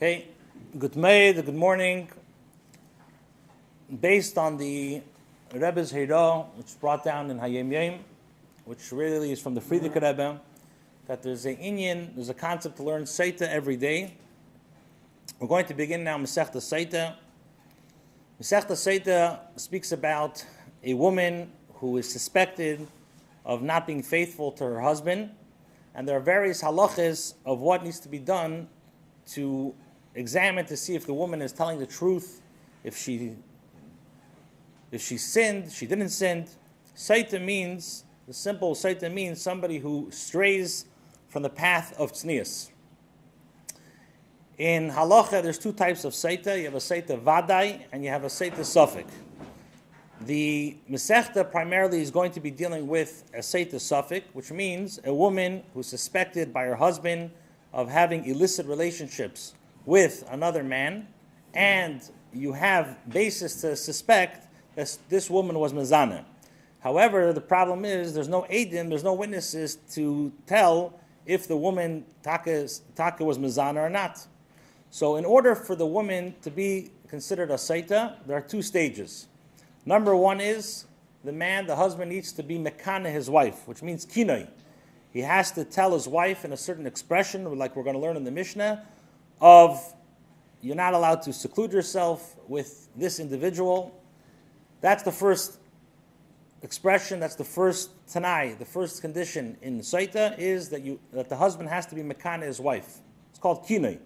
Okay, good morning. Based on the Rebbe's Hira, which is brought down in Hayom Yom, which really is from the Friedrich Rebbe, that there's a concept to learn Sota every day. We're going to begin now Meseches Sota. Meseches Sota speaks about a woman who is suspected of not being faithful to her husband, and there are various halachas of what needs to be done to examine to see if the woman is telling the truth, if she sinned, she didn't sin. Sota means, the simple Sota means somebody who strays from the path of tznius. In halacha, there's two types of Sota. You have a Sota vadai and you have a Sota safek. The Masechta primarily is going to be dealing with a Sota safek, which means a woman who's suspected by her husband of having illicit relationships with another man, and you have basis to suspect that this woman was mezana. However, the problem is there's no eidim, there's no witnesses to tell if the woman taka was mezana or not. So in order for the woman to be considered a Sota, there are two stages. Number one is the husband needs to be mekana his wife, which means kinoi. He has to tell his wife in a certain expression, like we're going to learn in the Mishnah, of you're not allowed to seclude yourself with this individual. That's the first expression, that's the first tanai, the first condition in Sota is that the husband has to be mekana his wife. It's called kinoi.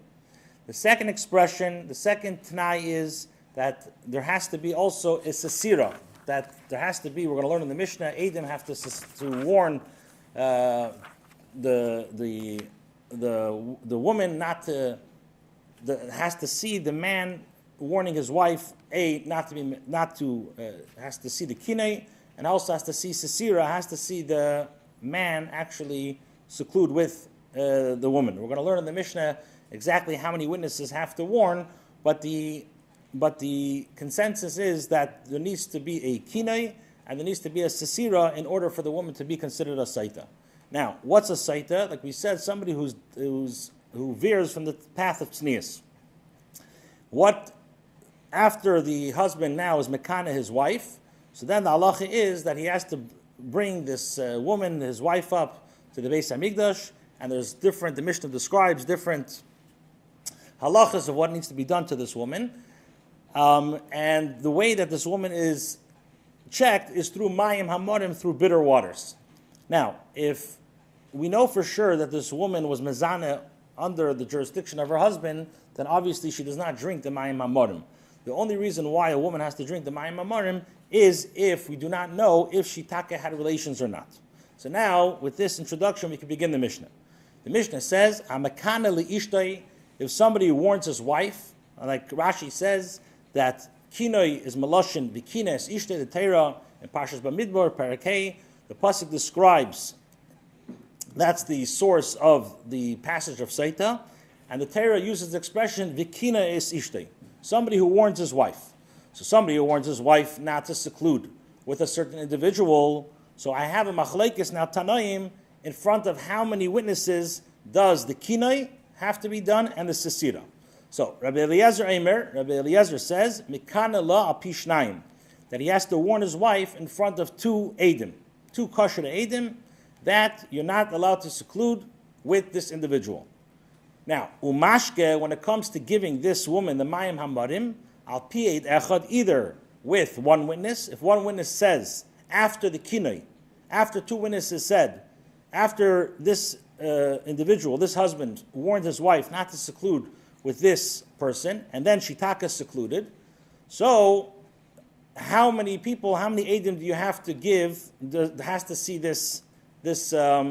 The second expression, the second tanai is that there has to be also a sasira, that there has to be, we're going to learn in the Mishnah, Eidim have to warn the woman not to, has to see the man warning his wife, has to see the kinei, and also has to see sasira, has to see the man actually seclude with the woman. We're going to learn in the Mishnah exactly how many witnesses have to warn, but the consensus is that there needs to be a kinei and there needs to be a sasira in order for the woman to be considered a Sota. Now, what's a Sota? Like we said, somebody who veers from the path of tznius. What after the husband now is mekana his wife, so then the halacha is that he has to bring this woman, his wife, up to the Beis Hamikdash, and there's different. The Mishnah describes different halachas of what needs to be done to this woman. And the way that this woman is checked is through mayim hamorim, through bitter waters. Now, if we know for sure that this woman was mezana under the jurisdiction of her husband, then obviously she does not drink the mayim hamorim. The only reason why a woman has to drink the mayim hamorim is if we do not know if she taka had relations or not. So now, with this introduction, we can begin the Mishnah. The Mishnah says, "Amakana li'ishtay." If somebody warns his wife, like Rashi says, that kinoi is maloshin v'kina is ishtay the Torah in Parshas Bamidbar Parakei. The pasuk describes that's the source of the passage of Sota, and the Torah uses the expression v'kina is ishtay. Somebody who warns his wife. So somebody who warns his wife not to seclude with a certain individual. So I have a machlekes now tanoim in front of how many witnesses does the kinoi have to be done and the sasira. So Rabbi Eliezer says mikana la api shnayim, that he has to warn his wife in front of two kosher eidim, that you're not allowed to seclude with this individual. Now, umashke, when it comes to giving this woman the mayim hamarim, al pi eid echad, either with one witness, if one witness says, after the kinoi, after two witnesses said, after this individual, this husband, warned his wife not to seclude with this person, and then she taka secluded, so how many eidim do you have to give, has to see this. So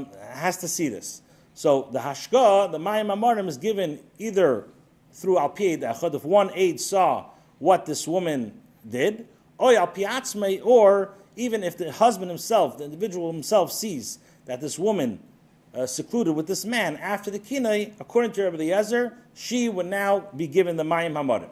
the hashka, the mayim hamarim, is given either through al pi eid echad, if one aid saw what this woman did, or al pi atzmei, or even if the husband himself, the individual himself, sees that this woman secluded with this man after the kinoi, according to Rabbi Eliezer, she would now be given the mayim hamarim.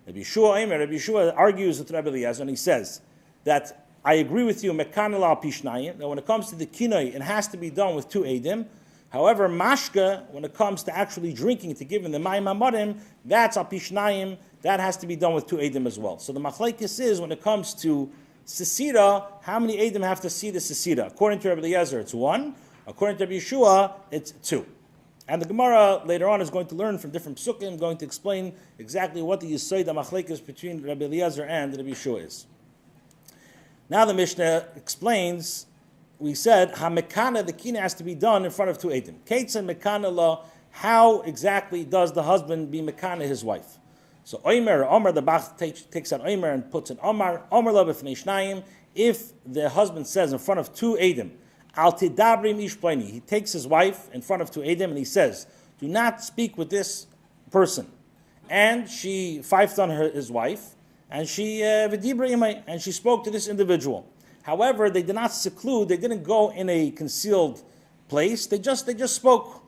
Rabbi Yeshua argues with Rabbi Eliezer, and he says that I agree with you, mekana la pi shnayim, that when it comes to the kinoi, it has to be done with two eidim. However, mashka, when it comes to actually drinking, to give him the mayim hamarim, that's al pishnayim, that has to be done with 2 edim as well. So the machlekes is, when it comes to sesira, how many edim have to see the sesira? According to Rabbi Eliezer, it's 1. According to Rabbi Yeshua, it's 2. And the Gemara later on is going to learn from different psukim, going to explain exactly what the Yesod HaMachlekes between Rabbi Eliezer and Rabbi Yeshua is. Now the Mishnah explains, we said, HaMekana, the kina has to be done in front of 2 edim. Ketzah Mekana la, how exactly does the husband be Mekana his wife? So Omer, the Bach takes out Omer and puts an Omer la b'fnei shnayim. If the husband says in front of 2 edim, Al tidabrim ish pleni. He takes his wife in front of 2 edim and he says, do not speak with this person. And she fifed on his wife, and she v'dibra imay, and she spoke to this individual. However, they did not seclude, they didn't go in a concealed place, they just spoke.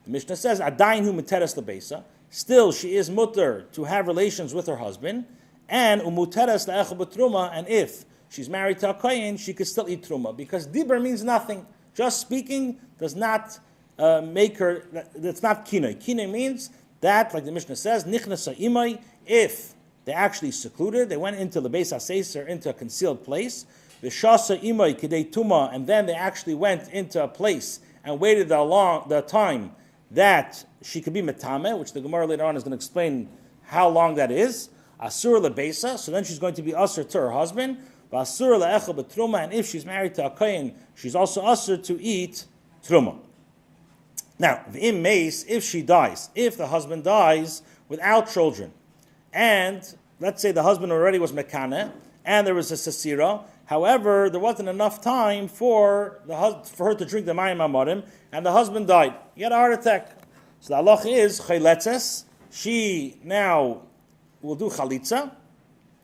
The Mishnah says, Adayin hu muteres lebeisa. Still, she is mutter to have relations with her husband, and umuteres le'echel b'truma, and if she's married to a kohen, she could still eat truma, because dibur means nothing. Just speaking does not make her, that's not kinoi. Kinoi means that, like the Mishnah says, nichnasa imay, if they actually secluded, they went into the beis haseser, into a concealed place, v'shasa imay kidei tuma, and then they actually went into a place and waited the time that she could be metame, which the Gemara later on is going to explain how long that is. Asur lebeisa, so then she's going to be asur to her husband. Asur le'echel b'truma, and if she's married to a kohen, she's also asur to eat truma. Now, v'im meis, if she dies, if the husband dies without children, and let's say the husband already was mekane, and there was a sesira, however, there wasn't enough time for her to drink the mayim hamarim, and the husband died. He had a heart attack. So the halach is chayletzes. She now will do chalitza.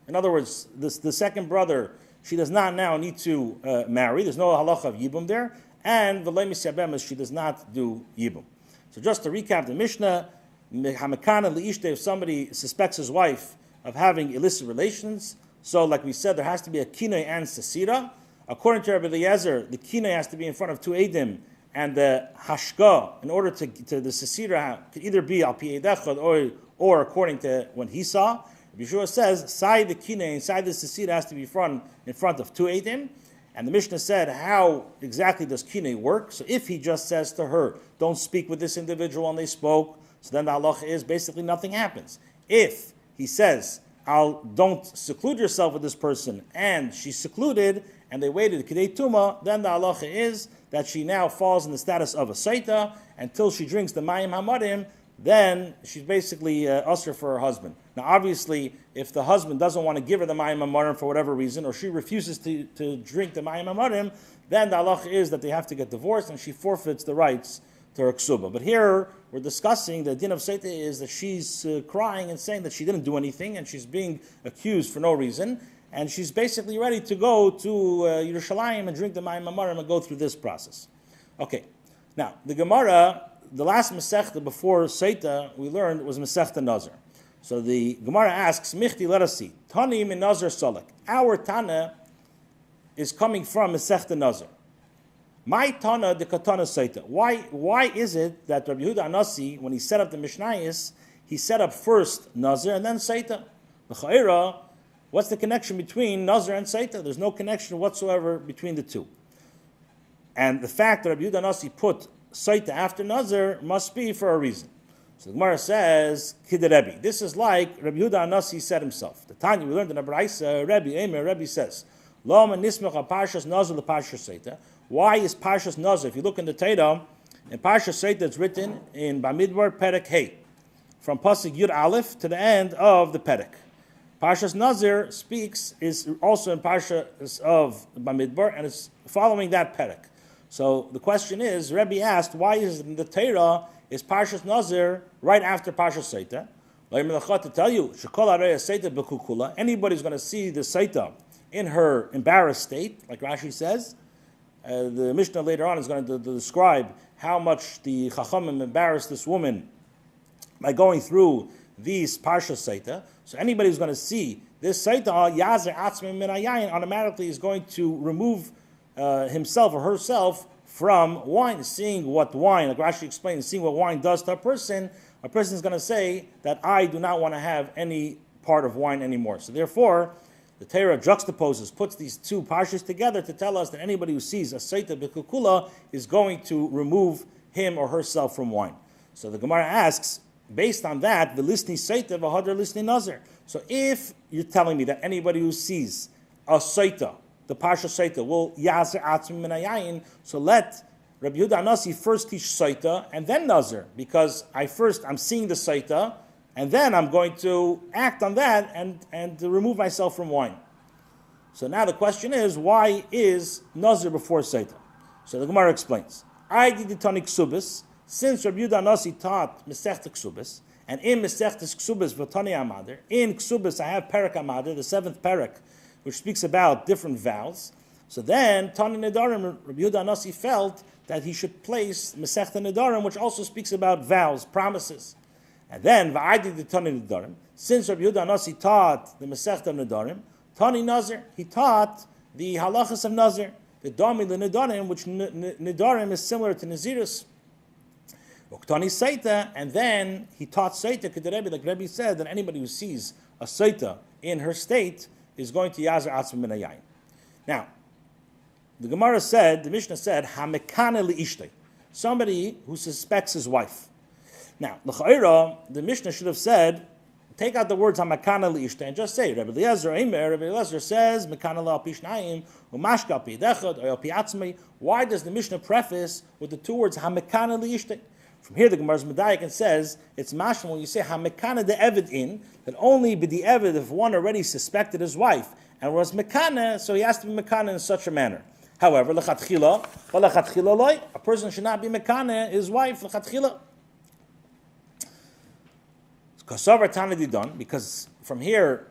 In other words, the second brother, she does not now need to marry. There's no halacha of yibum there. And v'lei misyabemes, she does not do yibum. So just to recap the Mishnah, hamekana li'ishte, if somebody suspects his wife of having illicit relations, so like we said, there has to be a kinoi and sesira. According to Rabbi Eliezer, the kinoi has to be in front of 2 edim, and the hashka, in order to the sesira, could either be al pi edechad or according to when he saw. Rabbi Yeshua says, side the kinei, inside the sesira has to be in front of 2 edim. And the Mishnah said, how exactly does kinei work? So if he just says to her, don't speak with this individual, and they spoke, so then the halacha is basically nothing happens. If he says, don't seclude yourself with this person, and she's secluded, and they waited kidei tuma, then the halacha is that she now falls in the status of a Sotah until she drinks the mayim hamarim. Then she's basically usher for her husband. Now, obviously, if the husband doesn't want to give her the mayim hamarim for whatever reason, or she refuses to drink the mayim hamarim, then the halacha is that they have to get divorced, and she forfeits the rights to her ksuba. But here we're discussing the din of Sotah is that she's crying and saying that she didn't do anything, and she's being accused for no reason, and she's basically ready to go to Yerushalayim and drink the mayim hamarim and go through this process. Okay, now the Gemara. The last Masechta before Sotah we learned was Masechta Nazar. So the Gemara asks, Michti, let us see. Tani min Nazar Salak. Our Tana is coming from Masechta Nazar. My Tana de Katana Sotah. Why is it that Rabbi Yehuda Anasi, when he set up the Mishnayos, he set up first Nazar and then Sotah? The Cha'ira, what's the connection between Nazar and Sotah? There's no connection whatsoever between the two. And the fact that Rabbi Yehuda Anasi put Sotah after Nazar must be for a reason. So the Gemara says, Kiderebi. This is like Rabbi Yehuda Anasi said himself. The Tanya we learned in Abraisa, Rabbi says, Lo man nismach al parshas Nazar le parshas Sotah. Why is parshas Nazar? If you look in the Torah, in parshas Sotah it's written in Bamidbar Perek Hey, from pasuk Yud Aleph to the end of the Perek. Parshas Nazar is also in parshas of Bamidbar, and it's following that Perek. So the question is, Rebbe asked, why is in the Torah is Parshas Nazar right after Parshas Sotah? To tell you, anybody's going to see the Sotah in her embarrassed state, like Rashi says. The Mishnah later on is going to describe how much the Chachamim embarrassed this woman by going through these Parshas Sotah. So anybody who's going to see this Sotah, Yazer Atzmim Min Hayayin, automatically is going to remove himself or herself from wine, seeing what wine, like Rashi explains, seeing what wine does to a person is going to say that I do not want to have any part of wine anymore. So therefore, the Torah juxtaposes, puts these two parshas together to tell us that anybody who sees a Sotah b'kukula is going to remove him or herself from wine. So the Gemara asks, based on that, v'lisni Sotah v'hadar lisni nazir. So if you're telling me that anybody who sees a Sotah, the parsha Sotah, will yazer atzmi min hayayin, so let Rabbi Yehuda Anasi first teach Sotah and then nazir, because I'm seeing the Sotah, and then I'm going to act on that and to remove myself from wine. So now the question is, why is nazir before Sotah? So the Gemara explains. I did the Tani Ksubis, since Rabbi Yehuda Anasi taught Meseches Ksubis, and in Meseches Ksubis v'Tani Amader, in Ksubis I have Perek Amader, the 7th Perek, which speaks about different vows. So then Tani Nedarim, Rabbi Yehuda Anasi felt that he should place Meseches Nedarim, which also speaks about vows, promises. And then V'aydi the Tani Nedarim, since Rabbi Yehuda Anasi taught the Meseches Nedarim, Tani Nazir, he taught the halachas of Nazir, the Dami the Nedarim, which Nedarim is similar to Nazirus. Tani Sotah, and then he taught Sotah, like Rebbe said, that anybody who sees a Sotah in her state is going to yazer atzmi min hayayin. Now, the Gemara said, the Mishnah said, hamekane li'ishtei, somebody who suspects his wife. Now, the Mishnah should have said, take out the words hamekane li'ishtei and just say, Rabbi Eliezer says, mekane la'alpi shnayim, u'mashka al pi dechad, or al pi atzmi. Why does the Mishnah preface with the two words hamekane li'ishtei? From here, the Gemara's medayik and says it's mashma when you say hamekana de eved in, that only b'di eved if one already suspected his wife and was mekana, so he has to be mekana in such a manner. However, lechatchila loy, a person should not be mekana his wife lechatchila. Kasavar Tana didon, because from here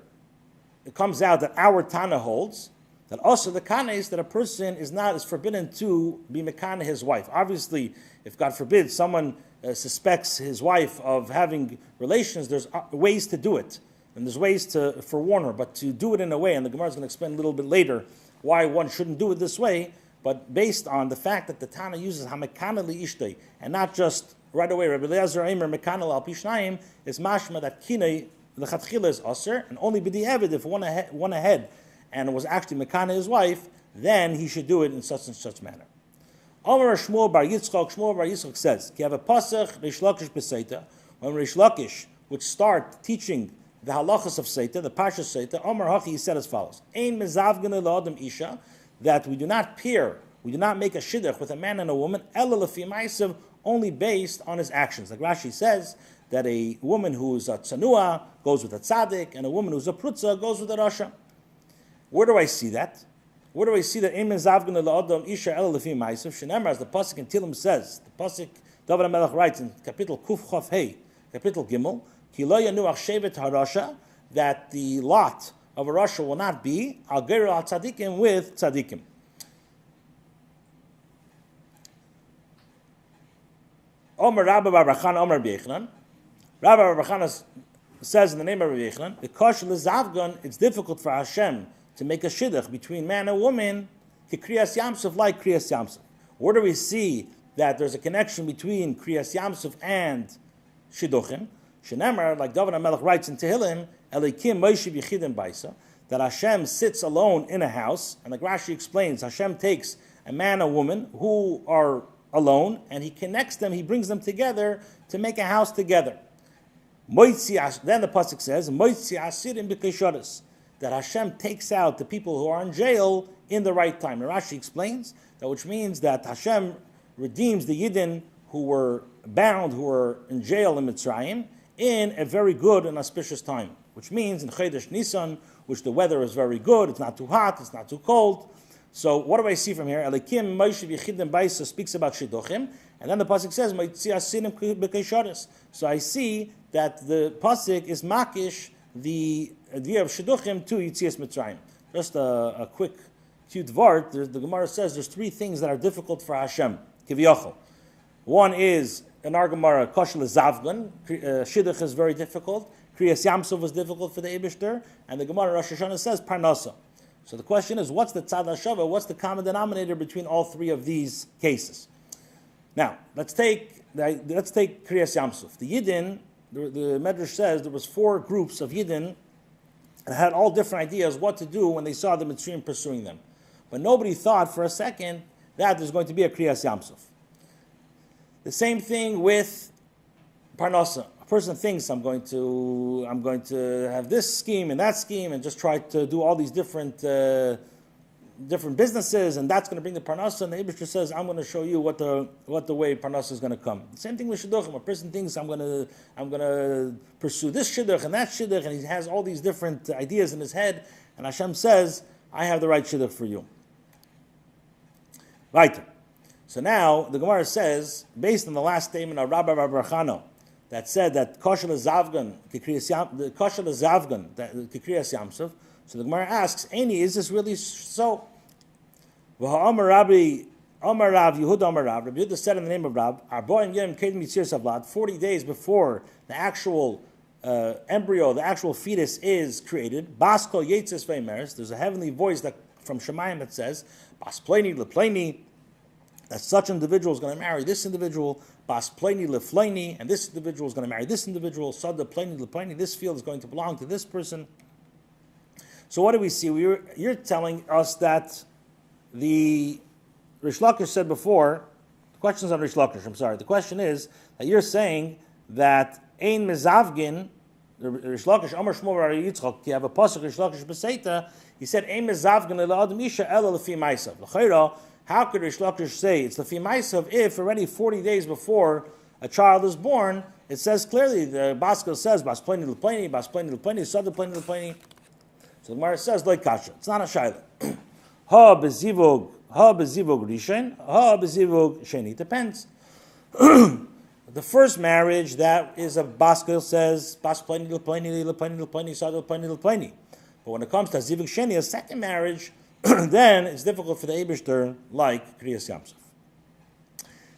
it comes out that our Tana holds that also the kana is that a person is forbidden to be mekana his wife. Obviously, if God forbid someone suspects his wife of having relations, there's ways to do it, and there's ways to forewarn her. But to do it in a way, and the Gemara is going to explain a little bit later why one shouldn't do it this way. But based on the fact that the Tana uses hamekana li'ishtei and not just right away, Rabbi Eliezer Eimer mekana la'alpi shnayim, is mashma that kinei lechatchila is aser, and only b'di eved if one ahead and was actually mekana his wife, then he should do it in such and such manner. Amar Shmuel bar Yitzchak says, "Ki have a pasach Reish Lakish b'Sotah." When Reish Lakish would start teaching the halachas of Sotah, the parsha Sotah, Amar Hachi, he said as follows: Ein mezavgen le'adam isha, that we do not make a shidduch with a man and a woman, ela lefi ma'asav, only based on his actions. Like Rashi says that a woman who is a tzanua goes with a tzaddik, and a woman who's a prutza goes with a rasha. Where do I see that? Where do I see that Ein mezavgen le'adam isha ela lefi ma'asav? Shenemar, as the pasuk in Tilim says, the pasuk David HaMelech writes in Kapitel Kuf Chav Hey, Kapitel Gimel, Ki lo yanuach shevet harasha, that the lot of a rasha will not be al gerer al tzadikim with tzadikim. Omer Rabbi Bar Bachana Omer B'Yechnan. Rabbi Bar Bachana says in the name of Rabbi Yechnan, the kosh l'zavgon, it's difficult for Hashem to make a shidduch between man and woman, ki kriyas yamsuf, like kriyas yamsuf. Where do we see that there's a connection between kriyas yamsuf and shidduchim? Shenemar, like David HaMelech writes in Tehillim, Elikim Moshe B'Yichidim Baisa, that Hashem sits alone in a house, and like Rashi explains, Hashem takes a man and a woman who are alone, and He connects them, He brings them together to make a house together. Then the pasuk says, Moitzi Asirim B'Keisharis, that Hashem takes out the people who are in jail in the right time. And Rashi explains that, which means that Hashem redeems the Yidden who were bound, who were in jail in Mitzrayim, in a very good and auspicious time, which means in Chodesh Nisan, which the weather is very good, it's not too hot, it's not too cold. So what do I see from here? Elikim Moshe B'Yichidim Baisa speaks about Shidduchim, and then the pasuk says, Moitzi Asirim B'Keisharis. So I see that the pasuk is makish the idea of Shidduchim to Yitzias Mitzrayim. Just a quick cute vart. The Gemara says there's three things that are difficult for Hashem, Kiviyachol. One is, in our Gemara, Koshel Zavgan, Shidduch is very difficult. Kriyas Yamsov was difficult for the Eibishter, and the Gemara Rosh Hashanah says Parnasa. So the question is, what's the tzad hashava? What's the common denominator between all three of these cases? Now, let's take Kriyas Yamsuf. The Yidden, the Medrash says there was 4 groups of Yidden that had all different ideas what to do when they saw the Mitzrayim pursuing them. But nobody thought for a second that there's going to be a Kriyas Yamsuf. The same thing with Parnasa. A person thinks I'm going to have this scheme and that scheme and just try to do all these different businesses, and that's going to bring the Parnasa. And the Eibishter says, I'm going to show you what the way Parnasa is going to come. The same thing with Shidduchim. A person thinks I'm going to pursue this Shidduch and that Shidduch, and he has all these different ideas in his head. And Hashem says, I have the right Shidduch for you. Right. So now the Gemara says, based on the last statement of Rabbi Barachano, that said that Kolel L'Horaah Maasis. So the Gemara asks, Eini, is this really so? Rabbi Yehuda said in the name of Rab, 40 days before the actual embryo, the actual fetus is created, there's a heavenly voice that from Shemayim that says, Bas Pleni Lepleni, that such individual is going to marry this individual, Bas Pleni Lefleni, and this individual is going to marry this individual, Sotah Pleni Lepleni, this field is going to belong to this person. So what do we see? You're telling us that the Rish Lakish said before, the question is on Rish Lakish, I'm sorry. The question is that you're saying that Ein Mezavgin, Rish Lakish, Amar Shmuel Bar Yitzchak, you have a pasuk Rish Lakish B'Seita, he said, Ein Mezavgin L'Adam Isha Ela L'Fi Maisav. L'Chayra, how could Rish Lakish say it's L'Fi Maisav if already 40 days before a child is born, it says clearly, the Baskel says, Bas Pleni L'Pleni, Bas Pleni L'Pleni, Sotah Pleni L'Pleni. So the Gemara says, like kasha, it's not a shayla. Ha bezivog rishon, ha bezivog sheni. Depends. The first marriage, that is a baskel says, Bas Pleni L'Pleni, L'Pleni L'Pleni, Sotah Pleni L'Pleni. But when it comes to zivog sheni, a second marriage, then it's difficult for the Eibishter, like Kriyas Yamsuf.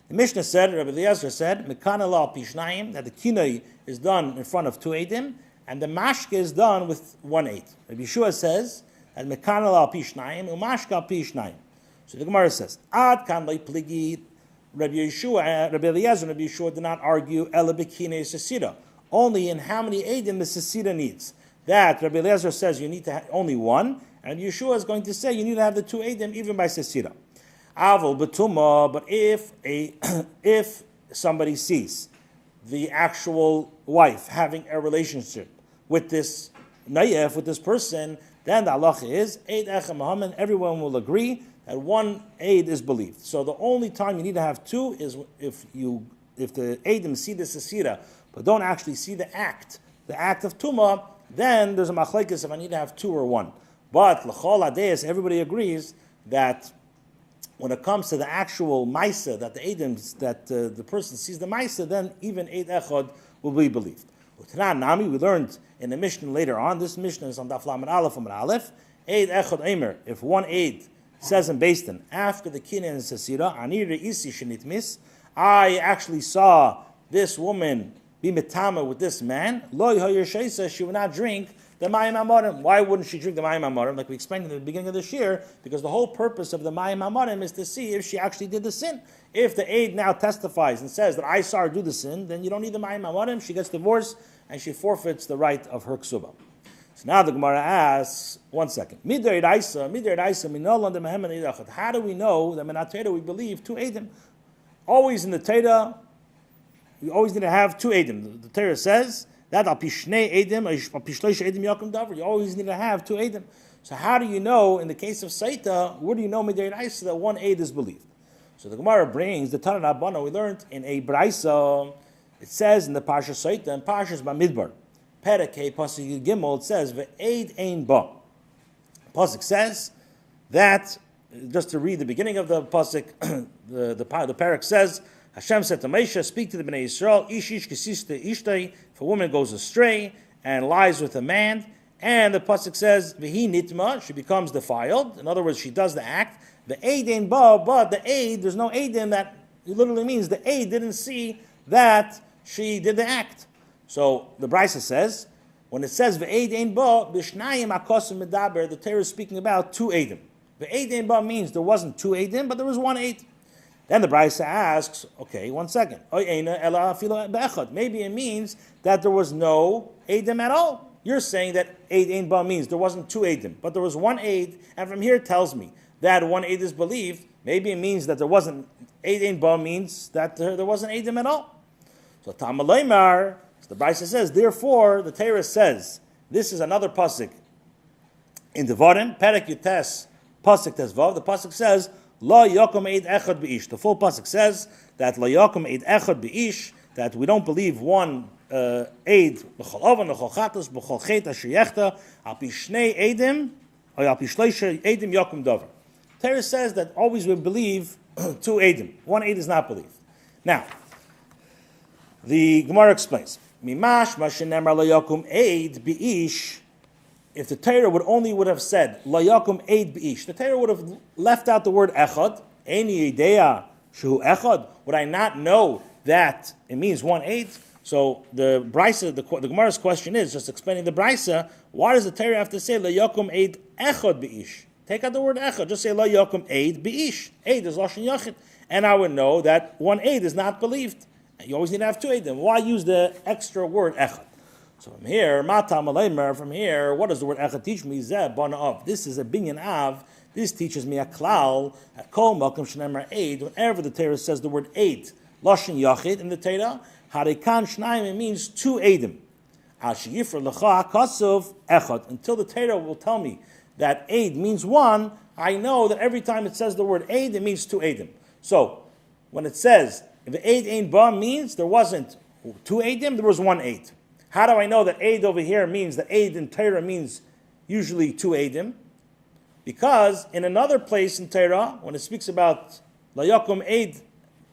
The Mishnah said, Rabbi Eliezer said, Mekana la pishnayim, that the kinoi is done in front of 2 edim, and the mashke is done with 1/8. Rabbi Yeshua says that mekana al pishnayim umashka al pishnayim. So the Gemara says, Ad kan lo pligi. Rabbi Eliezer and Rabbi Yeshua did not argue ela b'kinei sesira. Only in how many edim the sesira needs. That Rabbi Eliezer says you need to have only 1, and Yeshua is going to say you need to have the 2 edim even by sesira. Avol betuma, but if somebody sees the actual wife having a relationship with this nayef, with this person, then the halacha is eid echem haman. Everyone will agree that 1 aid is believed. So the only time you need to have 2 is if the eidim see the sesira but don't actually see the act of tuma. Then there's a machlekes if I need to have 2 or 1. But l'chol hadeis, everybody agrees that when it comes to the actual maisa, that the eidim, that the person sees the maisa, then even eid echad will be believed. Nami, we learned in the Mishnah later on. This Mishnah is on Daf Lamed Aleph Amud Aleph. Eid echad eimer. If 1 eid says in Beistin after the kinyan and sesira, ani reisi shenitmis, I actually saw this woman be metama with this man. Lo yahyir sheisa, she would not drink the mayim amorim. Why wouldn't she drink the mayim amorim? Like we explained in the beginning of this year, because the whole purpose of the mayim amorim is to see if she actually did the sin. If the aid now testifies and says that I saw her do the sin, then you don't need the mayim amorim. She gets divorced and she forfeits the right of her ksuba. So now the Gemara asks, 1 second. How do we know that Menat Torah we believe 2 edim? Always in the Torah, you always need to have 2 edim. The Torah says that al pishnei edim, al pishlosh edim yakum davar. You always need to have 2 edim. So how do you know in the case of Sotah, where do you know midiraisa that 1 eid is believed? So the Gemara brings the Tanna Rabbana we learned in a Braisa. It says in the Parsha Sotah and Parshas Bamidbar, Perek Pasuk Gimel, it says ve'eid ein ba. Pasuk says that, just to read the beginning of the pasuk, the Perek says, Hashem said to Moshe, speak to the Bnei Yisrael, ish kesista ishtay, if a woman goes astray and lies with a man, and the pasuk says vehi nitma, she becomes defiled. In other words, she does the act. The eid ein ba, but the eid, there's no eid in that. It literally means the eid didn't see that she did the act. So the Brisa says when it says ve'ed ein ba, b'shnayim akosim medaber, the Torah is speaking about two eidim. Ve'ed ein ba means there wasn't two eidim, but there was one eid. Then the Brisa asks, okay, 1 second. Maybe it means that there was no eidim at all. You're saying that eid ein ba means there wasn't two eidim, but there was one eid, and from here it tells me that one eid is believed. Maybe it means that there wasn't, eid ein ba means that there wasn't eidim at all. So Tamalaymar, the Brisa says, therefore, the Torah says, this is another pasuk in Devarim, Perek Yutes, pasuk Tezvav. The pasuk says, La yakum eid echad beish. The full pasuk says that La yakum eid echad beish, that we don't believe one eid b'chol oven, b'chol chatos, b'chol chet asher yechta, al pi shnei eidim, or al pi shloisha eidim yakum davar. Torah says that always we believe two eidim. One eid is not believed. Now, the Gemara explains, Mimash mashenemar la yakum eid beish. If the Torah would have said la yakum eid beish, the Torah would have left out the word echad. Eini idea shehu echad. Would I not know that it means one eid? So the Brisa, the Gemara's question is just explaining the Brisa. Why does the Torah have to say la yakum eid echad beish? Take out the word echad. Just say la yakum eid beish. Eid is lashon yachid, and I would know that one eid is not believed. You always need to have two eidim. Why use the extra word echad? So from here, from here, what does the word echad teach me? Zeh bana av. This is a binyan av. This teaches me a klal. At kol malkum shneimar eid. Whenever the Torah says the word eid, lashon yachid in the Torah, harikan shnayim, it means two eidim. Al sheyifra lecha kasov echad. Until the Torah will tell me that eid means one, I know that every time it says the word eid, it means two eidim. So when it says if the eid ein ba means there wasn't two eidim, there was one eid. How do I know that eid over here means that eid in Torah means usually two eidim? Because in another place in Torah, when it speaks about la yakum eid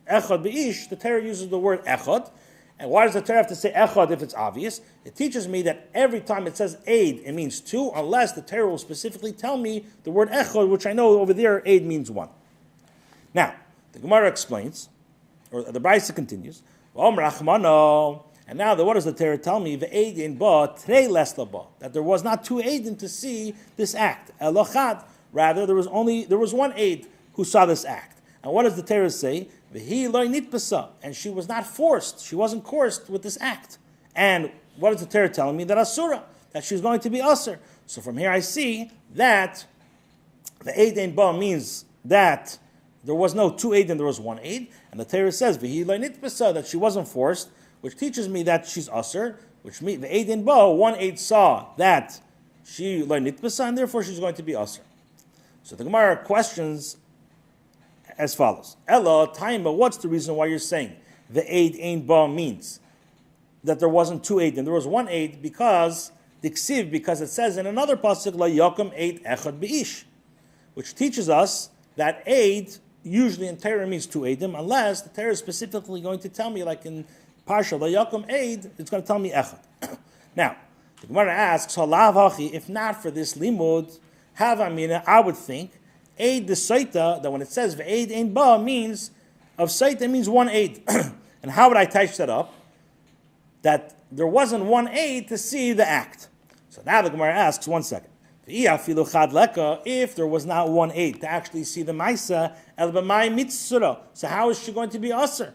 echad beish, the Torah uses the word echad. And why does the Torah have to say echad if it's obvious? It teaches me that every time it says eid, it means two, unless the Torah will specifically tell me the word echad, which I know over there eid means one. Now, the Gemara explains, or the Brisa continues, and now what does the Torah tell me? Ve'eid in ba trei les laba, that there was not two eidim to see this act. Elochad, rather there was one eid who saw this act. And what does the Torah say? Vehi loy nitpasa, and she was not forced, she wasn't coerced with this act. And what is the Torah telling me? That asura, that she's going to be asur. So from here I see that the eid in ba means that there was no two eidim, there was one eid. And the Torah says Vehi loy nitpasa, that she wasn't forced, which teaches me that she's asur, which means the eid in ba, one eid saw that she loy nitpasa, and therefore she's going to be asur. So the Gemara questions as follows: Ella taima, what's the reason why you're saying the eid ein ba means that there wasn't two eid and there was one eid? Because the ksiv, because it says in another pasuk la yakum eid echad beish, which teaches us that eid usually in Torah means two eidim, unless the Torah is specifically going to tell me, like in Parsha la yakum eid, it's going to tell me echad. Now the Gemara asks, halav hachi, if not for this limud, have amina, I would think eid the Sotah, that when it says ve'eid ein ba means of Sotah means one eid. And how would I touch that up? That there wasn't one eid to see the act. So now the Gemara asks, 1 second. If there was not one eid to actually see the Maisa, so how is she going to be asur?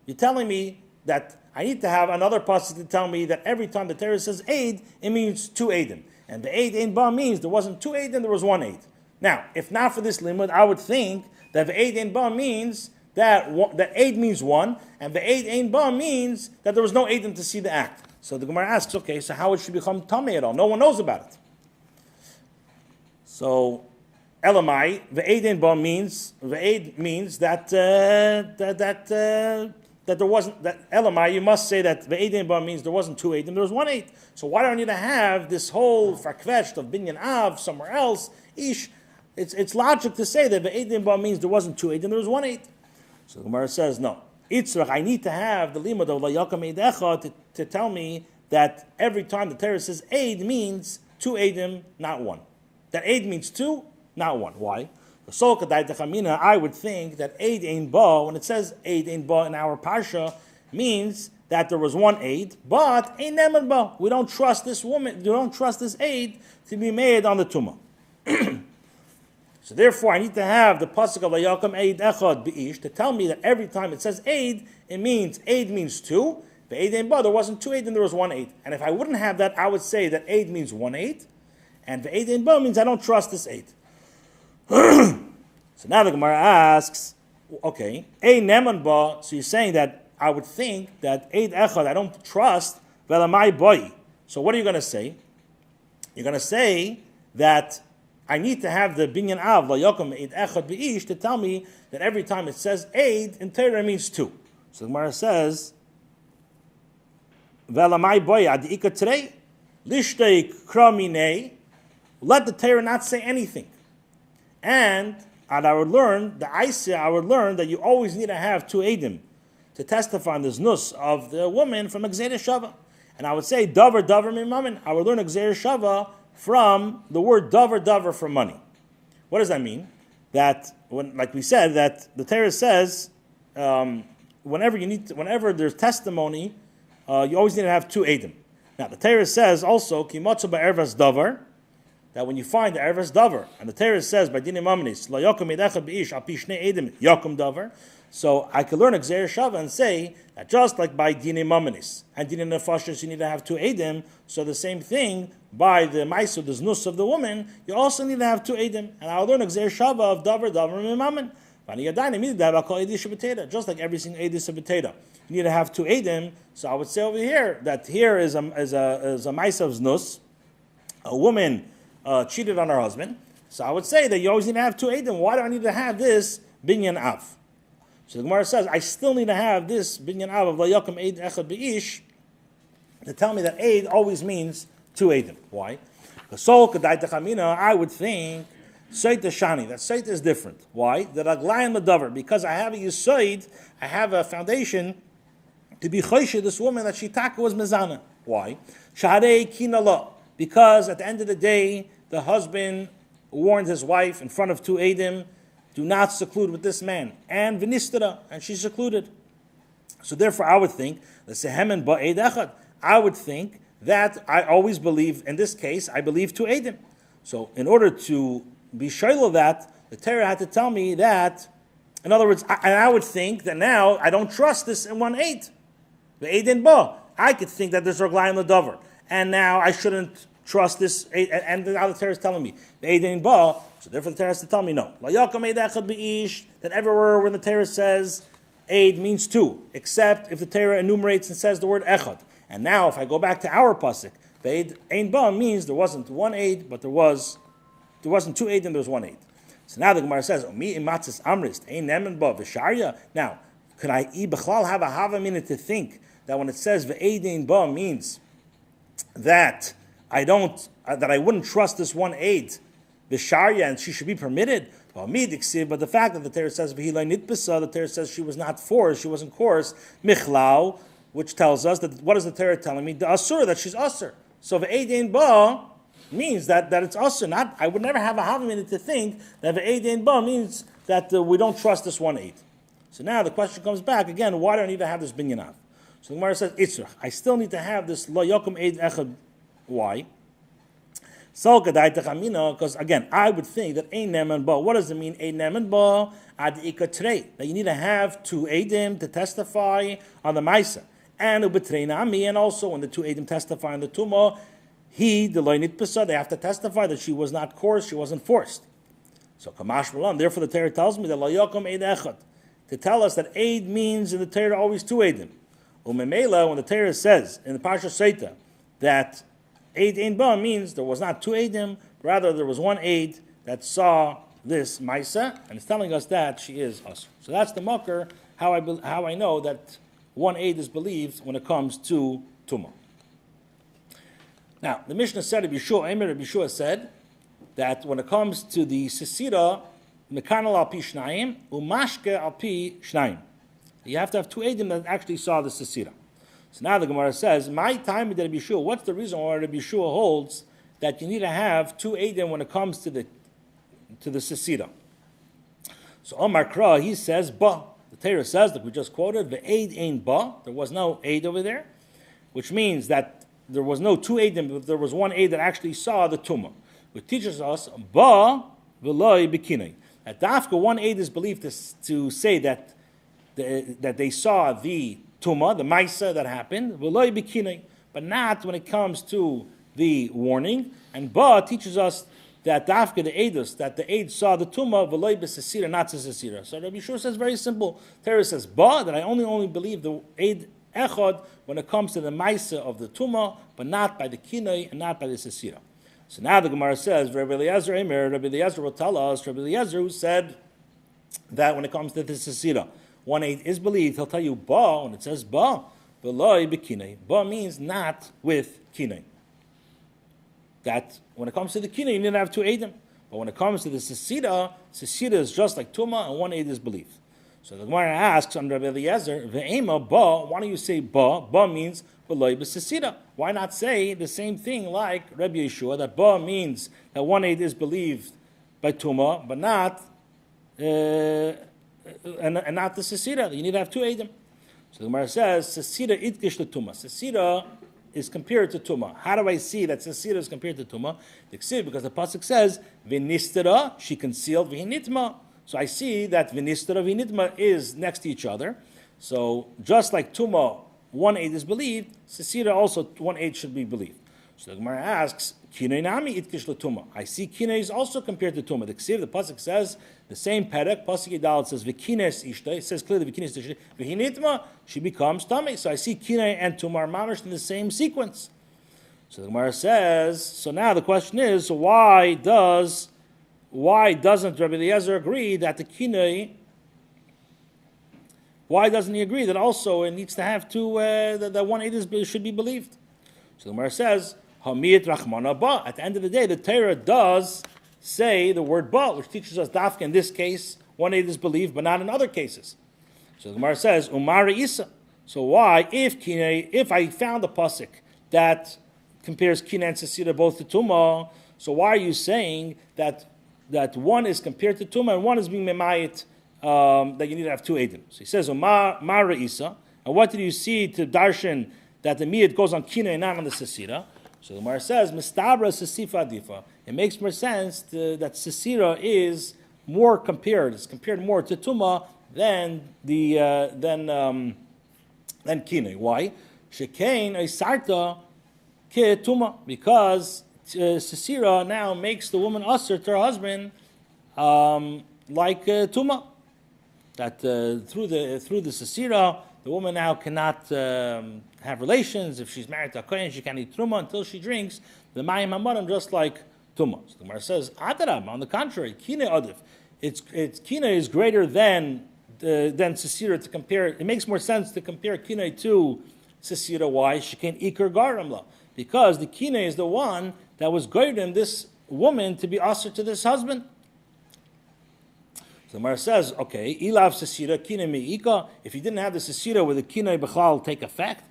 You're telling me that I need to have another pasuk to tell me that every time the Torah says eid, it means two eidim. And the eid ein ba means there wasn't two eidim, there was one eid. Now, if not for this limud, I would think that the eid ein ba means that eid means one, and the eid ein ba means that there was no eidim to see the act. So the Gemara asks, okay, so how would she become tamei at all? No one knows about it. So, elamai, the eid ein ba means that there wasn't, that elamai, you must say that the eid ein ba means there wasn't two eidim, there was one eid. So why do I need to have this whole farkvesh of binyan av somewhere else? Ish. It's logic to say that the eid ein ba means there wasn't two eid and there was one eid. So the Gemara says, no. Itzrach, I need to have the limud of la yakum eid echad to tell me that every time the Torah says eid means two eidim, not one. That eid means two, not one. Why? I would think that eid ein ba, when it says eid ein ba in our parsha, means that there was one aid, but ein neman ba. We don't trust this woman, we don't trust this aid to be made on the tumah. So therefore, I need to have the pasuk of Vayakom Eid Echad B'ish to tell me that every time it says aid, aid means two. The aid ain't ba, there wasn't two aid, and there was one aid. And if I wouldn't have that, I would say that aid means one aid, and the aid ain't ba means I don't trust this aid. So now the Gemara asks, okay, ein neman ba. So you're saying that I would think that Eid Echad I don't trust ve'lamai boy. So what are you going to say? You're going to say that I need to have the binyan av layokum Eid Echad B'ish to tell me that every time it says Eid in Torah means two. So the Gemara says ve'lamai boy adika today lishtei kraminei. Let the Torah not say anything, and I would learn that you always need to have two Eidim to testify on this nus of the woman from Gzeira Shava. And I would say, davar mimamin. I would learn Gzeira Shava from the word davar for money. What does that mean? That, like we said, that the Torah says, whenever there's testimony, you always need to have two Eidim. Now, the Torah says also, ki matzu ba'ervas davar, that when you find the ervas davar, and the Torah says by dinim amnis, la yakum edechad b'ish al pi shnei edim yakum davar. So I could learn a Gzeira Shava and say that just like by dinim amnis and dinim nefashos you need to have two edim, so the same thing by the ma'aser, the znus of the woman, you also need to have two edim. And I'll learn a Gzeira Shava of davar mimamin. Just like every single edis of potato, you need to have two edim. So I would say over here that here is a ma'aser of znus, a woman cheated on her husband. So I would say that you always need to have two Eidim. Why do I need to have this binyan av? So the Gemara says, I still need to have this binyan av of Vayakom Eid Echad B'ish to tell me that Eid always means two Eidim. Why? Because I would think Sotah Shani, that Sotah is different. Why? That Aglayan L'Davar, because I have a Yisoid, I have a foundation to be Choshe, this woman that Shitaka was Mezana. Why? Shahadei Kinala. Because at the end of the day, the husband warned his wife in front of two Eidim, do not seclude with this man. And Vinistara, and she secluded. So therefore I would think, I would think that I always believe, in this case, I believe two Eidim. So in order to be shayla of that, the Torah had to tell me that, in other words, I would think that now I don't trust this in one Eid. The Eidin Ba. I could think that there's Raglayim L'Davar. And now I shouldn't trust this, and now the Torah is telling me the Eidin Ba, so therefore the Torah has to tell me no. That everywhere when the Torah says Eid means two, except if the Torah enumerates and says the word Echad. And now if I go back to our pasuk, the Eid Ba means there wasn't one Eid, but there wasn't two Eid and there was one Eid. So now the Gemara says, Mi imatzis amrist ein nemen ba v'sharya. Now, could I b'chlal have a hava minute to think that when it says Eidin Ba means that I wouldn't trust this one aid, the Sharia, and she should be permitted. But the fact that the Torah says the Torah says she was not forced, she wasn't coerced, Michlau, which tells us that what is the Torah telling me? The Asur, that she's Asur. So the Eidin Ba means that it's Asur. Not I would never have a havamina to think that the Eidin Ba means that we don't trust this one aid. So now the question comes back again, why do I need to have this binyan av? So the Gemara says, Itzrach, I still need to have this lo yokum eid echad. Why? Because again, I would think that ein neman ba. What does it mean? Ein neman ba ad ikatrei. That you need to have two eidim to testify on the ma'isa, and ubetreina and also when the two eidim testify on the tumah, the loynit pesa. They have to testify that she was not coerced, she wasn't forced. So kamash malan. Therefore, the Torah tells me that lo yokum eid echad to tell us that eid means in the Torah always two eidim. Umemela, when the Torah says in the Parsha Sota that Eid Ein Ba means there was not two Eidim, rather there was one Eid that saw this Maisa, and it's telling us that she is us. So that's the Makar, how I know that one Eid is believed when it comes to Tumah. Now, the Mishnah said, Rabbi Yeshua said, that when it comes to the Sisira, Mekanal al pi shnayim, umashke al pi shnayim. You have to have two Eidim that actually saw the Sisira. So now the Gemara says, my time with Rabbi Yeshua, what's the reason why Rabbi Yeshua holds that you need to have two Eidim when it comes to the Sisira? So Omar Kra, he says, Ba. The Torah says, like we just quoted, the aid ain't ba. There was no aid over there, which means that there was no two aidim, but there was one aid that actually saw the tumah, which teaches us ba v'loi b'kinei. At Dafka, one aid is believed to say that they saw the tumah, the maisa that happened, v'loi b'kinei, but not when it comes to the warning. And ba teaches us that Dafka, the aidus, that the aid saw the tumah, v'loi b'sesira, not sesira. So Rabbi Shur says very simple. Torah says ba, that I only believe the aid echad when it comes to the maisa of the tumah, but not by the kinoi and not by the sesira. So now the Gemara says, Rabbi Eliezer will tell us, Rabbi Eliezer who said that when it comes to the sesira, one aid is believed, he'll tell you ba, when it says ba, v'loi b'kinoi. Ba means not with kinoi. That when it comes to the kinoi, you need to have two aidim. But when it comes to the sesira is just like tumah, and one aid is believed. So the Gemara asks on Rabbi Eliezer, Ve'ema ba, why don't you say ba? Ba means v'loi b'sesira. Why not say the same thing like Rabbi Yeshua, that ba means that one aid is believed by tumah, but not and not the sesira. You need to have two aidim. So the Gemara says, sesira itkish the tumah. Sesira is compared to tumah. How do I see that sesira is compared to tumah? Because the pasuk says, v'nistera, she concealed, v'hinitma. So I see that v'nistera, v'hinitma is next to each other. So just like tumah, one aid is believed, sesira also one aid should be believed. So the Gemara asks, kinei nami itkish l'tumah. I see kinei is also compared to tumah. The pasuk says the same perek. Pasuk Yidal says v'kines ishta. It says clearly v'kines ishta. V'hinitma, she becomes tumah. So I see kinei and tumah are mamish in the same sequence. So the Gemara says. So now the question is, so why doesn't Rabbi Eliezer agree that the kinei? Why doesn't he agree that also it needs to have two that one aid should be believed? So the Gemara says, Hamiyat Rachmana ba. At the end of the day, the Torah does say the word ba, which teaches us dafka in this case, one aid is believed, but not in other cases. So the Gemara says, Umara Isa. So why, if I found a pasuk that compares kina and sesira both to tumah, so why are you saying that one is compared to tumah and one is being memayit, that you need to have two aidim? So he says, Umara Isa. And what did you see to darshan that the miyat goes on kina and not on the sesira? So the Gemara says, Mistabra sesifa adifa. It makes more sense that sesira is more compared. It's compared more to tumah than kina. Why? Shekain eisarta ke tumah, because sesira now makes the woman usher to her husband like tumah. That through the sesira, the woman now cannot have relations. If she's married to a kohen, she can't eat truma until she drinks the mayim hamarim, just like tumah. So the Gemara says, Adarab, on the contrary, kina adif. It's kina is greater than sesira to compare. It makes more sense to compare kina to sesira. Why? She can't ikar garamla, because the kina is the one that was greater than this woman to be usher to this husband. So the Gemara says, okay, ilav sesira kina meika. If you didn't have the sesira, would the kina b'chlal take effect?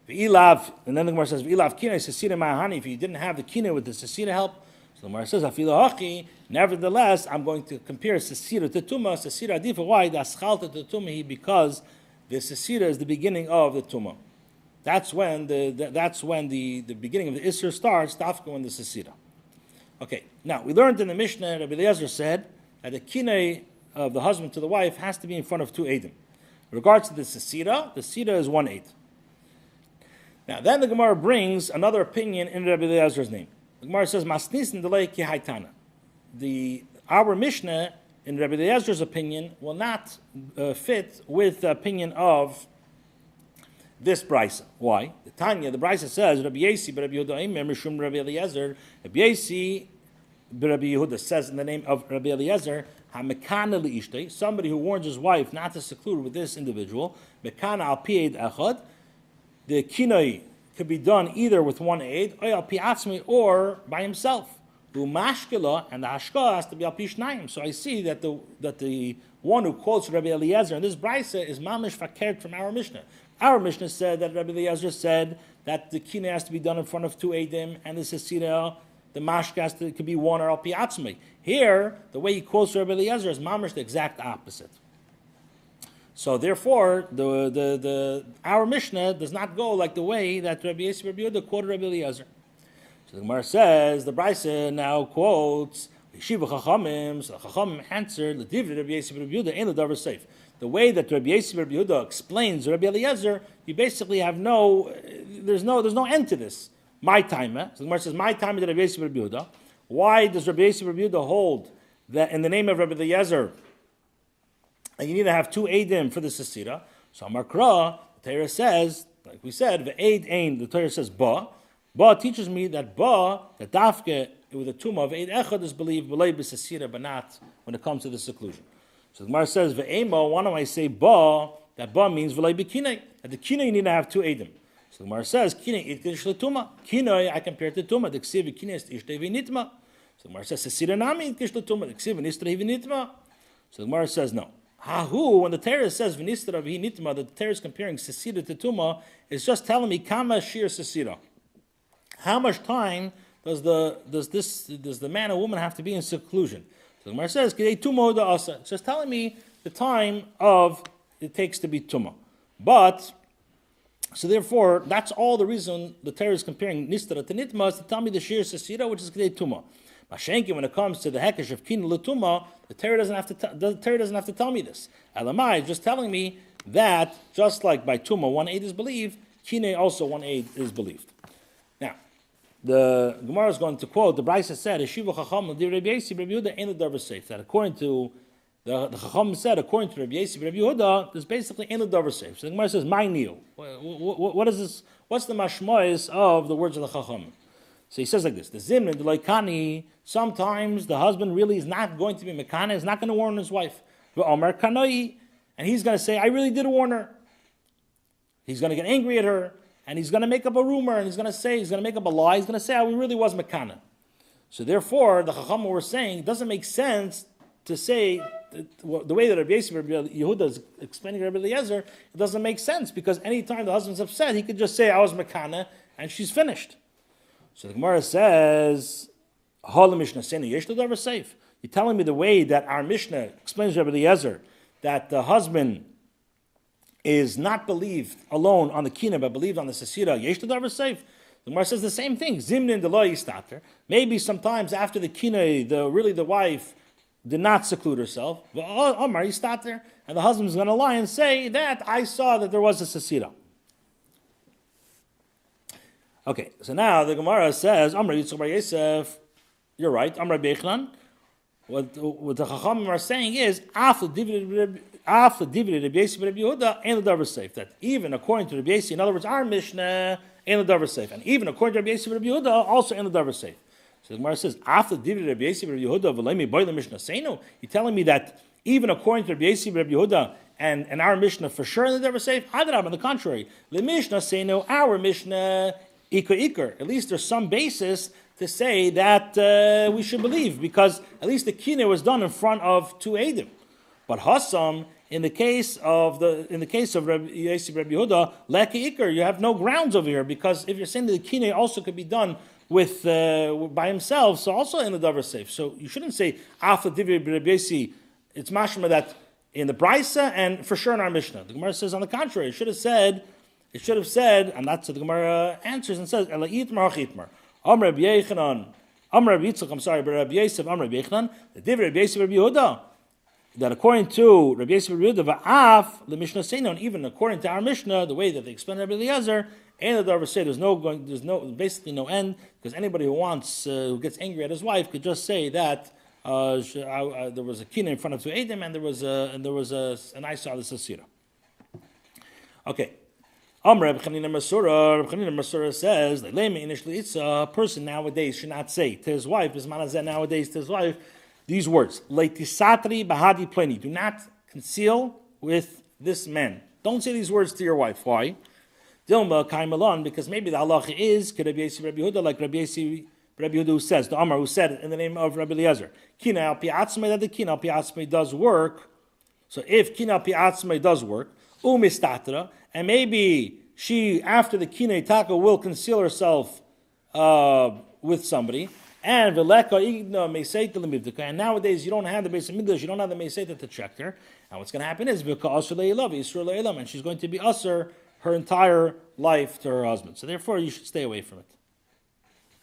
Ilav, and then the Gemara says, ilav kina sesira ma'ahani. If you didn't have the kina, would the sesira help? So the Gemara says, afila hachi. Nevertheless, I'm going to compare sesira to tumah. Sesira adifa. Why? The aschalta to tumah, because the sesira is the beginning of the tumah. That's when the beginning of the isser starts. Dafka when the sesira. Okay. Now we learned in the Mishnah, Rabbi Eliezer said that the kina of the husband to the wife has to be in front of two eidim. In regards to the sesira is one aid. Now then the Gemara brings another opinion in Rabbi Eliezer's name. The Gemara says, Masnisin delay ki haitana. Our Mishnah, in Rabbi Eliezer's opinion, will not fit with the opinion of this brisa. Why? The brisa says, Rabbi Yesi, Rabbi Yehuda, Mishum Rabbi Eliezer. Rabbi Yesi, Rabbi Yehuda says in the name of Rabbi Eliezer, HaMekana li'ishtei, somebody who warns his wife not to seclude with this individual, Mekana al pi eid echad, the kinoi could be done either with one aid, or by himself. Umashkela, and the hashka has to be al pi shnayim. So I see that the one who quotes Rabbi Eliezer in this brisa is mamish fakert from our Mishnah. Our Mishnah said that Rabbi Eliezer said that the kinoi has to be done in front of two aidim, and the sesira, the mashka could be one or al pi atzmi. Here, the way he quotes Rabbi Eliezer is mamish the exact opposite. So therefore, our Mishnah does not go like the way that Rabbi S Rabbi Yehuda quoted Rabbi Eliezer. So the Gemara says, the Brisa now quotes, Yeshiva Chachamim, so the Chachamim answered, L'divri Rabbi S Rabbi Yehuda, ain't the davar safe. The way that Rabbi S Rabbi Yehuda explains Rabbi Eliezer, you basically have there's no end to this. My time. So the Gemara says, my time is Rabbi S Rabbi Yehuda. Why does Rabbi S Rabbi Yehuda hold that in the name of Rabbi Eliezer, and you need to have two eidim for the sesira? So Amarkra, the Torah says, like we said, the eid ein, the Torah says ba. Ba teaches me that that dafke with a tumah of eid echad is believed b'lei b'sesira, but not when it comes to the seclusion. So the Gemara says, ve'ema, why don't I say ba, that ba means v'lei b'kinei, that the kinei you need to have two eidim. So the Gemara says, kinei itkish l'tumah. Kinei, I compare it to tumah, the ksiv kinei ist ishtei v'nitma. So the Gemara says, sesira nami itkish l'tumah, the ksiv v'nishtei v'nitma. So the Gemara says, no. Hahu, when the Torah says v'nistra v'nitma, the Torah is comparing sesira to tumah, it's just telling me kama shir sesira. How much time does the man or woman have to be in seclusion? So the Gemara says, kidei tumah da'asa. It's just telling me the time of it takes to be tumah. But, so therefore, that's all the reason the Torah is comparing nistra to nitma, is to tell me the shir sesira, which is kidei tumah. Mashenki, when it comes to the hekesh of kin l'tumah, the Torah doesn't have to tell me this. Elamai is just telling me that just like by tumah one aid is believed, kine also one aid is believed. Now, the Gemara is going to quote the Brisa said, "Yeshiva Chacham di Rabbi Yesi Rabbi Yehuda ain't the davar safe." That according to the Chacham said, according to Rabbi Yesi Rabbi Yehuda, there's basically ain't the davar safe. So the Gemara says, "My neo." What is this? What's the mashmois of the words of the Chacham? So he says like this: the zimnin, the loikani. Sometimes the husband really is not going to be mekana, is not going to warn his wife. And he's going to say, I really did warn her. He's going to get angry at her, and he's going to make up a rumor, and he's going to make up a lie. He's going to say, I really was mekana. So therefore, the Chacham were saying, it doesn't make sense to say, the way that Rabbi Yehuda is explaining Rabbi Eliezer, it doesn't make sense, because anytime the husband's upset, he could just say, I was mekana, and she's finished. So the Gemara says, you're telling me the way that our Mishnah explains Rabbi Eliezer, that the husband is not believed alone on the kina, but believed on the sesira, yesh the davar safe. The Gemara says the same thing. Zimnin delo yistater. Maybe sometimes after the kina, the wife did not seclude herself. Omar yistater, and the husband is going to lie and say that I saw that there was a sesira. Okay, so now the Gemara says, Amar Yitzchak bar Yosef, you're right, Amar Bechlan. What the Chachamim are saying is, after divided Rabbi Yosef Rabbi Yehuda, ain't the davar safe. That even according to Rabbi Yosef, in other words, our Mishnah, ain't the davar safe. And even according to Rabbi Yosef Rabbi Yehuda, also ain't the davar safe. So the Gemara says, after divided Rabbi Yosef Rabbi Yehuda, v'leimi boy the Mishnah seinu. You're telling me that even according to Rabbi Yosef Rabbi Yehuda and our Mishnah for sure in the davar safe? Adrab, on the contrary, the Mishnah seinu, our Mishnah, Iker. At least there's some basis to say that we should believe, because at least the kine was done in front of two eidim. But Hassam, in the case of Rabbi Yosef Rabbi Yehuda, leki Iker, you have no grounds over here, because if you're saying that the kine also could be done with by himself, so also in the davar safe. So you shouldn't say after Divrei Rabbi Yosef. It's mashma that in the Brisa and for sure in our Mishnah. The Gemara says on the contrary. It should have said, and that's what the Gemara answers and says, Ela itmar hachitmar. Amr Rabbi Yechanan, Amr Rabbi Yitzchak, but Rabbi Yosef, Amr Rabbi Yechanan, the Divrei Rabbi Yosef Rabbi Yehuda, that according to Rabbi Yosef Rabbi Yehuda, va'af the Mishnah Seino, and even according to our Mishnah, the way that they explain Rabbi Eliezer, and the Davar say there's basically no end, because anybody who gets angry at his wife could just say that there was a kina in front of two Edom, and and I saw the sasira. Okay. Rabbi Chanina Masura says, a person nowadays should not say to his wife, these words, Leitisatri bahadi pleni, do not conceal with this man. Don't say these words to your wife. Why? Dilma kaimalon, because maybe the halacha is, Rabbi Yosef Rabbi Yehuda, like Rabbi Yosef Rabbi Yehuda who says, the Amar who said it in the name of Rabbi Eliezer, Kina al pi'atzmei, that the Kina al pi'atzmei does work. So if Kina al pi'atzmei does work, umistatra, and maybe she, after the Kina Taka, will conceal herself with somebody. And nowadays you don't have the Beis Hamikdash, you don't have the Meseches to check her. And what's going to happen is because and she's going to be usher her entire life to her husband. So therefore you should stay away from it.